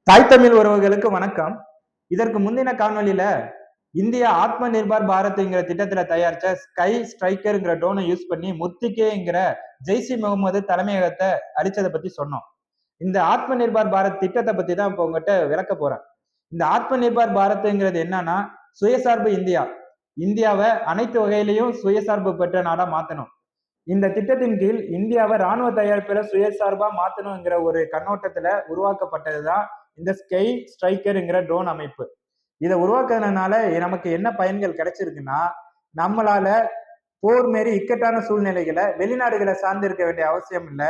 தாய் தமிழ் உறவுகளுக்கு வணக்கம். இதற்கு முந்தின காணொலியில இந்தியா ஆத்ம நிர்பார் பாரத்ங்கிற திட்டத்துல தயாரிச்ச ஸ்கை ஸ்ட்ரைக்கர்ங்கிற ட்ரோனை யூஸ் பண்ணி முர்த்திகேங்கிற ஜெய்சி முகமது தலைமையகத்தை அழிச்சதை பத்தி சொன்னோம். இந்த ஆத்ம நிர்பார் பாரத் திட்டத்தை பத்தி தான் இப்போ உங்ககிட்ட விளக்க போறேன். இந்த ஆத்ம நிர்பார் பாரத்ங்கிறது என்னன்னா சுயசார்பு இந்தியா. இந்தியாவை அனைத்து வகையிலையும் சுயசார்பு பெற்ற நாடா மாத்தணும். இந்த திட்டத்தின் கீழ் இந்தியாவை ராணுவ தயாரிப்புல சுயசார்பா மாத்தணுங்கிற ஒரு கண்ணோட்டத்துல உருவாக்கப்பட்டதுதான் இந்த ஸ்கை ஸ்ட்ரைக்கர்ங்கிற ட்ரோன் அமைப்பு. இதை உருவாக்குறதுனால நமக்கு என்ன பயன்கள் கிடைச்சிருக்குன்னா, நம்மளால போர் மாரி இக்கட்டான சூழ்நிலைகளை வெளிநாடுகளை சார்ந்து இருக்க வேண்டிய அவசியம் இல்லை.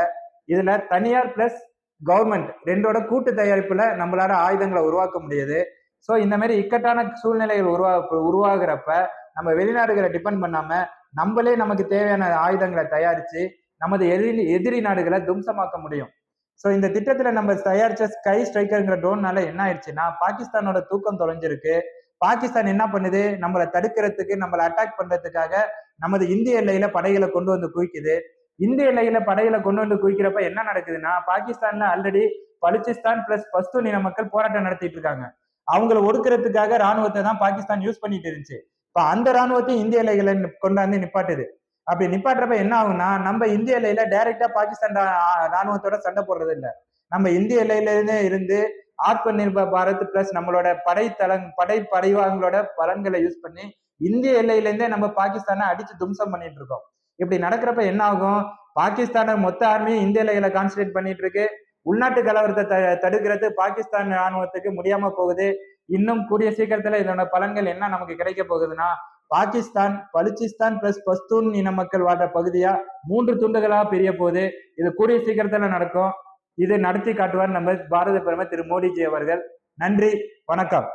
இதுல தனியார் பிளஸ் கவர்மெண்ட் ரெண்டோட கூட்டு தயாரிப்புல நம்மளால ஆயுதங்களை உருவாக்க முடியுது. ஸோ இந்த மாதிரி இக்கட்டான சூழ்நிலைகள் உருவாகிறப்ப நம்ம வெளிநாடுகளை டிபெண்ட் பண்ணாம நம்மளே நமக்கு தேவையான ஆயுதங்களை தயாரிச்சு நமது எதிரி நாடுகளை தும்சமாக்க முடியும். ஸோ இந்த திட்டத்துல நம்ம தயாரிச்ச ஸ்கை ஸ்ட்ரைக்கர்ங்கிற ட்ரோன்னால என்ன ஆயிடுச்சுன்னா பாகிஸ்தானோட தூக்கம் தொலைஞ்சிருக்கு. பாகிஸ்தான் என்ன பண்ணுது, நம்மளை தடுக்கிறதுக்கு நம்மளை அட்டாக் பண்றதுக்காக நமது இந்திய எல்லையில படைகளை கொண்டு வந்து குவிக்குது. இந்திய எல்லையில படைகளை கொண்டு வந்து குவிக்கிறப்ப என்ன நடக்குதுன்னா, பாகிஸ்தான்ல ஆல்ரெடி பலுச்சிஸ்தான் பிளஸ் பஸ்தூன் இன மக்கள் போராட்டம் நடத்திட்டு இருக்காங்க. அவங்களை ஒடுக்கிறதுக்காக ராணுவத்தை தான் பாகிஸ்தான் யூஸ் பண்ணிட்டு இருந்துச்சு. இப்ப அந்த ராணுவத்தையும் இந்திய எல்லைகளை கொண்டாந்து நிப்பாட்டுது. அப்படி நிப்பாட்டுறப்ப என்ன ஆகும்னா, நம்ம இந்திய எல்லையில டைரக்டா பாகிஸ்தான் ராணுவத்தோட சண்டை போடுறது இல்லை. நம்ம இந்திய எல்லையில இருந்து ஆத்ம நிர்பர் பாரத் பிளஸ் நம்மளோட படைவாங்களோட பலன்களை யூஸ் பண்ணி இந்திய எல்லையிலேருந்தே நம்ம பாகிஸ்தானை அடிச்சு தும்சம் பண்ணிட்டு இருக்கோம். இப்படி நடக்கிறப்ப என்ன ஆகும், பாகிஸ்தான மொத்த ஆர்மியும் இந்திய எல்லைகளை கான்சன்ட்ரேட் பண்ணிட்டு இருக்கு. உள்நாட்டு கலவரத்தை தடுக்கிறது பாகிஸ்தான் ராணுவத்துக்கு முடியாம போகுது. இன்னும் கூடிய சீக்கிரத்துல இதோட பலன்கள் என்ன நமக்கு கிடைக்க போகுதுன்னா, பாகிஸ்தான் பலுச்சிஸ்தான் பிளஸ் பஸ்தூன் இன மக்கள் வாழ்ற பகுதியா 3 துண்டுகளா பிரிய போகுது. இது கூடிய சீக்கிரத்துல நடக்கும். இது நடத்தி காட்டுவார் நம்ம பாரத பிரதமர் திரு மோடிஜி அவர்கள். நன்றி, வணக்கம்.